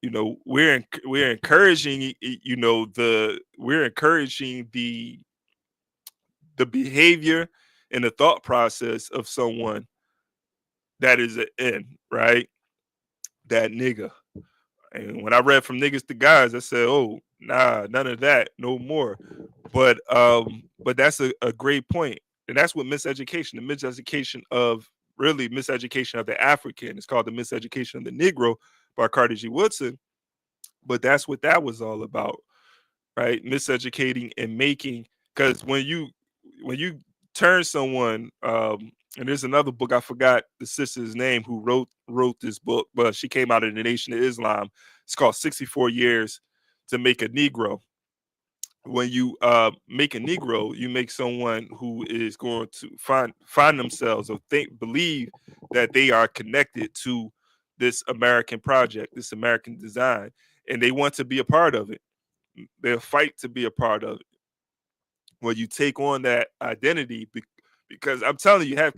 You know, we're encouraging, we're encouraging the behavior and the thought process of someone that is an N, right? That nigga. And when I read From Niggas to Guys, I said, oh, nah, none of that, no more. But that's a great point. And that's what miseducation, the miseducation of the African. It's called The Miseducation of the Negro by Carter G. Woodson. But that's what that was all about, right? Miseducating and making, because when you turn someone, and there's another book, I forgot the sister's name who wrote this book, but she came out of the Nation of Islam. It's called 64 Years to Make a Negro. When you make a Negro, you make someone who is going to find themselves or believe that they are connected to this American project, this American design, and they want to be a part of it. They'll fight to be a part of it. When you take on that identity, because I'm telling you, have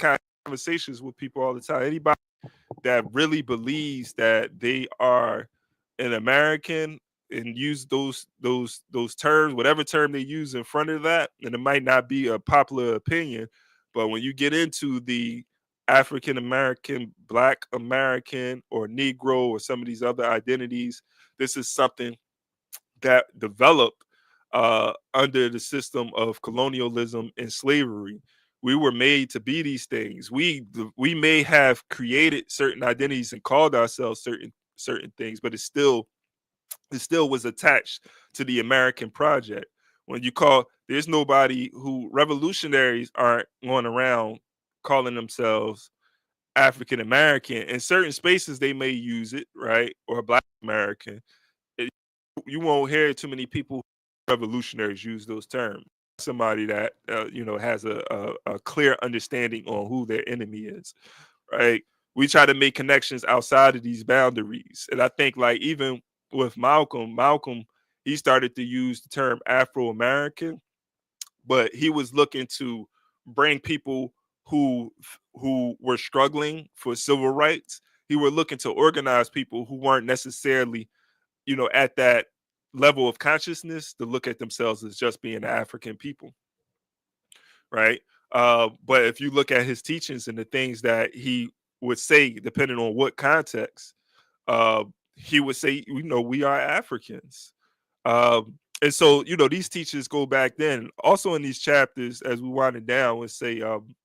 conversations with people all the time. Anybody that really believes that they are an American and use those terms, whatever term they use in front of that, and it might not be a popular opinion, but when you get into the African American, Black American, or Negro, or some of these other identities, this is something that developed under the system of colonialism and slavery. We were made to be these things. We may have created certain identities and called ourselves certain things, but it still was attached to the American project. When you there's nobody revolutionaries aren't going around calling themselves African American. In certain spaces, they may use it, right? Or Black American. You won't hear too many people, revolutionaries, use those terms. Somebody that has a clear understanding on who their enemy is, right? We try to make connections outside of these boundaries, and I think, like, even with Malcolm, he started to use the term Afro-American, but he was looking to bring people who were struggling for civil rights. He were looking to organize people who weren't necessarily, at that level of consciousness to look at themselves as just being African people, right? But if you look at his teachings and the things that he would say, depending on what context, he would say, we are Africans. And so, these teachers go back then. Also in these chapters, as we wind it down, would say, and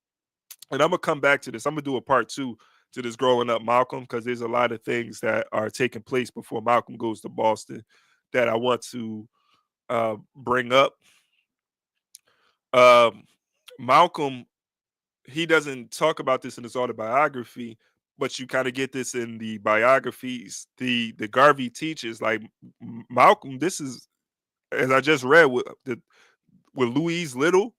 I'm going to come back to this. I'm going to do a part 2 to this growing up Malcolm, because there's a lot of things that are taking place before Malcolm goes to Boston that I want to bring up. Malcolm, he doesn't talk about this in his autobiography, but you kind of get this in the biographies. The Garvey teaches, like, Malcolm, this is, as I just read, what Louise Little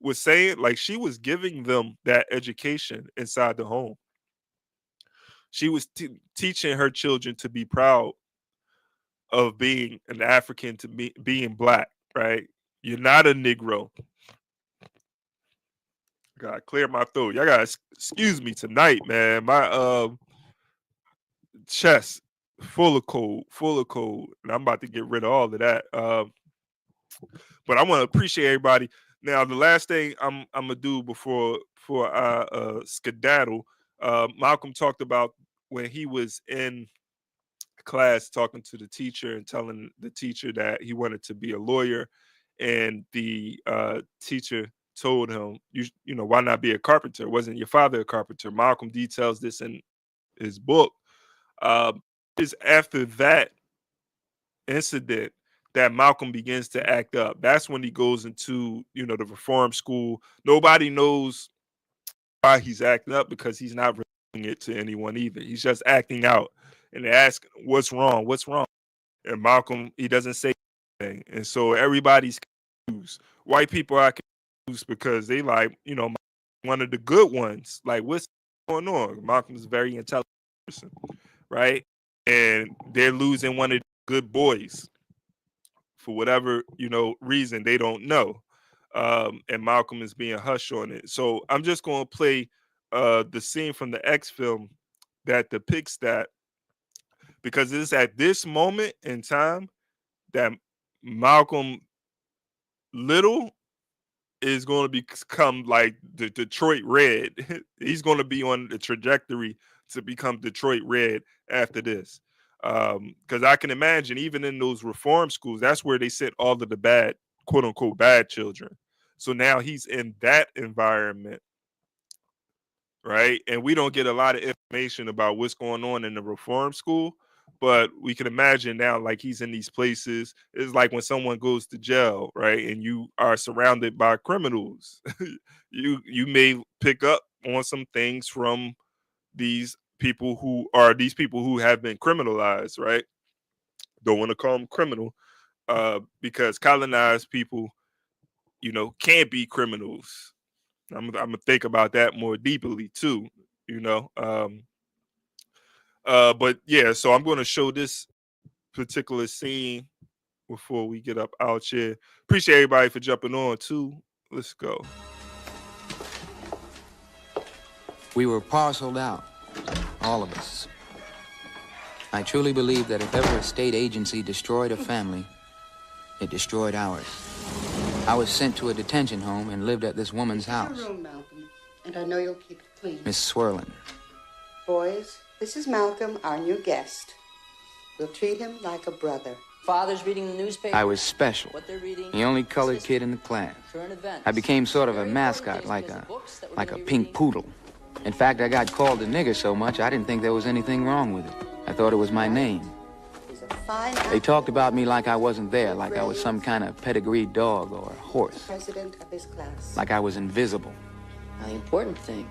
was saying, like, she was giving them that education inside the home. She was teaching her children to be proud of being an African, to being Black, right? You're not a Negro. Gotta clear my throat. Y'all gotta excuse me tonight, man. My chest full of code, and I'm about to get rid of all of that. But I want to appreciate everybody. Now, the last thing I'm gonna do before I skedaddle, Malcolm talked about when he was in class talking to the teacher and telling the teacher that he wanted to be a lawyer, and the teacher told him, you know, why not be a carpenter? Wasn't your father a carpenter? Malcolm details this in his book. Is after that incident that Malcolm begins to act up. That's when he goes into, you know, the reform school. Nobody knows why he's acting up because he's not revealing it to anyone either. He's just acting out, and they ask, "What's wrong? What's wrong?" And Malcolm, he doesn't say anything, and so everybody's confused. White people are confused because they like, you know, one of the good ones. Like, what's going on? Malcolm's a very intelligent person, right? And they're losing one of the good boys for whatever, you know, reason they don't know. And Malcolm is being hushed on it. So I'm just going to play the scene from the X film that depicts that, because it's at this moment in time that Malcolm Little is going to become like the Detroit Red. He's going to be on the trajectory to become Detroit Red after this. Because I can imagine even in those reform schools, that's where they sent all of the bad, quote unquote, bad children. So now he's in that environment, right? And we don't get a lot of information about what's going on in the reform school, but we can imagine now, like, he's in these places. It's like when someone goes to jail, right? And you are surrounded by criminals. you may pick up on some things from these people who have been criminalized, right? Don't want to call them criminal, because colonized people, you know, can't be criminals. I'm gonna think about that more deeply too, you know. But yeah, so I'm gonna show this particular scene before we get up out here. Appreciate everybody for jumping on too. Let's go. We were parceled out, all of us. I truly believe that if ever a state agency destroyed a family, it destroyed ours. I was sent to a detention home and lived at this woman's house. Your room, Malcolm, and I know you'll keep it clean. Miss Swirlin. Boys, this is Malcolm, our new guest. We'll treat him like a brother. Father's reading the newspaper. I was special. What they're reading. The only colored kid in the class. Current events. I became sort of a mascot, like a pink poodle. In fact, I got called a nigger so much I didn't think there was anything wrong with it. I thought it was my name. He's a fine They talked about me like I wasn't there, like I was some kind of pedigreed dog or horse. president of his class. Like I was invisible. Now, the important thing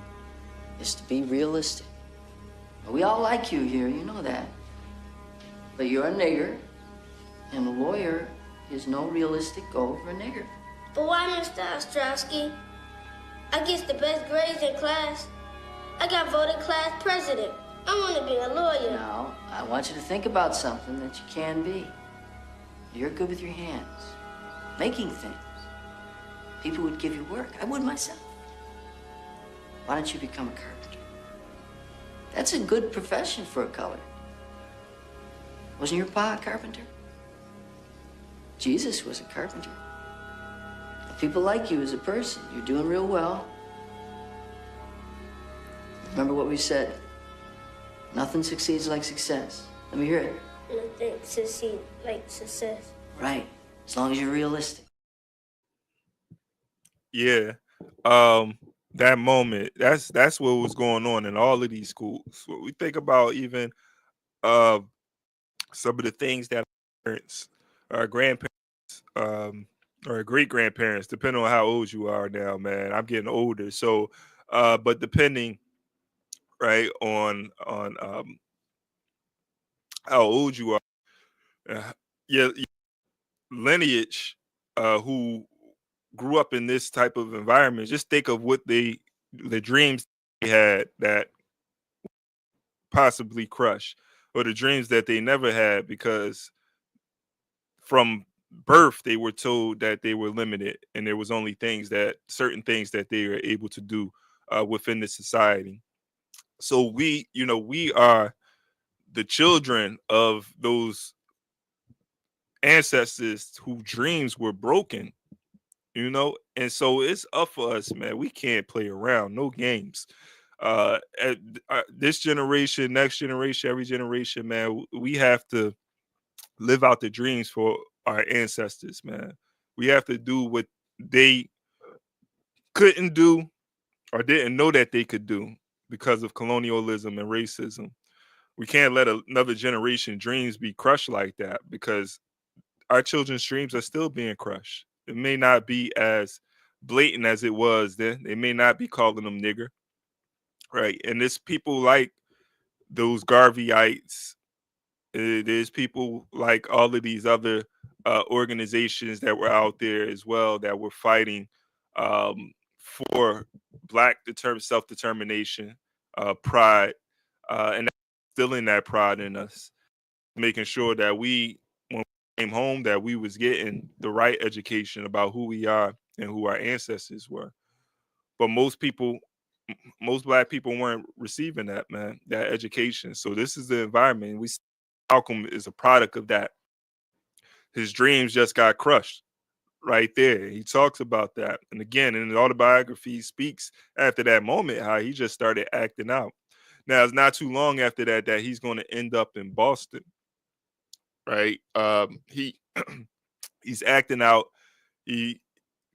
is to be realistic. We all like you here, you know that. But you're a nigger, and a lawyer is no realistic goal for a nigger. But why, Mr. Ostrowski? I get the best grades in class. I got voted class president. I want to be a lawyer. Now, I want you to think about something that you can be. You're good with your hands, making things. People would give you work. I would myself. Why don't you become a carpenter? That's a good profession for a colored. Wasn't your pa a carpenter? Jesus was a carpenter. People like you as a person. You're doing real well. Remember what we said. Nothing succeeds like success. Let me hear it. Nothing succeed like success. Right. As long as you're realistic. Yeah. That moment, that's what was going on in all of these schools. When we think about even some of the things that our parents, our grandparents, or great grandparents, depending on how old you are now, man. I'm getting older. So but depending, right, on how old you are, your lineage, who grew up in this type of environment, just think of what the dreams they had that possibly crushed, or the dreams that they never had because from birth they were told that they were limited and there was only certain things that they were able to do within the society. So we are the children of those ancestors whose dreams were broken, you know. And so it's up for us, man. We can't play around, no games. This generation, next generation, every generation, man, we have to live out the dreams for our ancestors, man. We have to do what they couldn't do or didn't know that they could do because of colonialism and racism. We can't let another generation dreams be crushed like that, because our children's dreams are still being crushed. It may not be as blatant as it was then. They may not be calling them nigger, right? And it's people like those Garveyites. There's people like all of these other organizations that were out there as well that were fighting for Black self-determination, pride, and instilling that pride in us, making sure that when we came home, that we was getting the right education about who we are and who our ancestors were. But most Black people weren't receiving that, man, that education. So this is the environment. Malcolm is a product of that. His dreams just got crushed right there. He talks about that. And again, in the autobiography, he speaks after that moment how he just started acting out. Now, it's not too long after that he's going to end up in Boston, right? He's acting out. He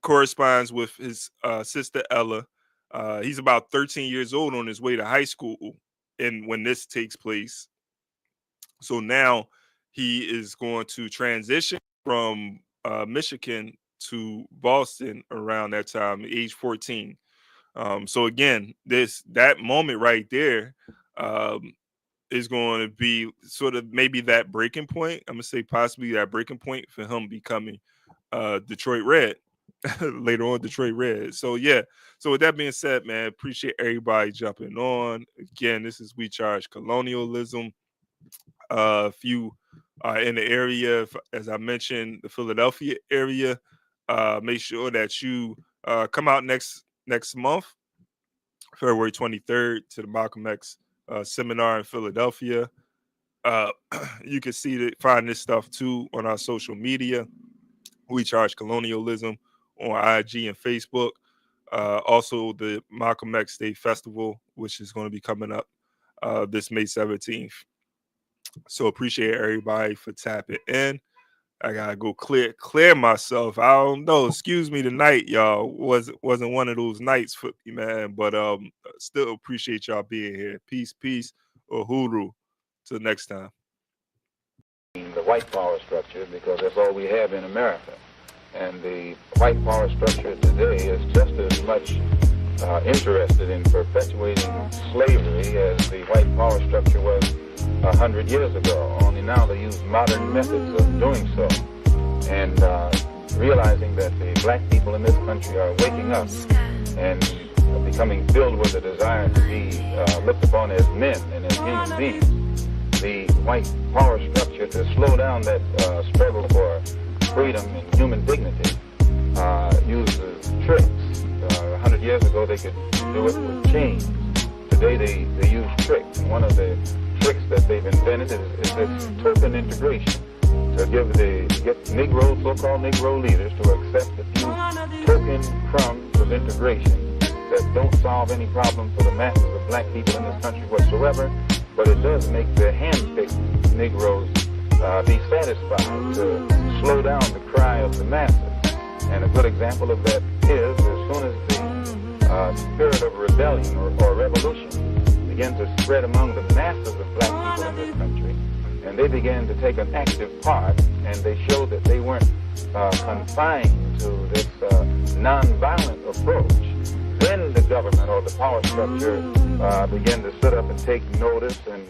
corresponds with his sister Ella. He's about 13 years old on his way to high school and when this takes place. So now he is going to transition from Michigan to Boston around that time, age 14. So again, that moment right there is going to be sort of maybe that breaking point. I'm gonna say possibly that breaking point for him becoming Detroit Red later on, Detroit Red. So yeah. So with that being said, man, appreciate everybody jumping on. Again, this is We Charge Colonialism. If you are in the area, as I mentioned, the Philadelphia area, make sure that you come out next month, February 23rd, to the Malcolm X seminar in Philadelphia. You can find this stuff too on our social media. We Charge Colonialism on IG and Facebook. Also, the Malcolm X Day Festival, which is going to be coming up this May 17th. So appreciate everybody for tapping in. I gotta go clear myself. I don't know. Excuse me tonight, y'all. Wasn't one of those nights for me, man. But still appreciate y'all being here. Peace, uhuru. Till next time. The white power structure, because that's all we have in America. And the white power structure today is just as much interested in perpetuating slavery as the white power structure was 100 years ago. Only now they use modern methods of doing so. And realizing that the Black people in this country are waking up and becoming filled with a desire to be looked upon as men and as human beings. The white power structure, to slow down that struggle for freedom and human dignity, uses tricks. 100 years ago they could do it with chains. Today they use tricks. And one of the tricks that they've invented is this token integration, to get Negroes, so-called Negro leaders, to accept a few token crumbs of integration that don't solve any problem for the masses of Black people in this country whatsoever, but it does make the hand-picked Negroes be satisfied to slow down the cry of the masses. And a good example of that is, as soon as the spirit of rebellion or revolution began to spread among the masses of Black people in this country, and they began to take an active part, and they showed that they weren't confined to this nonviolent approach, then the government or the power structure began to sit up and take notice and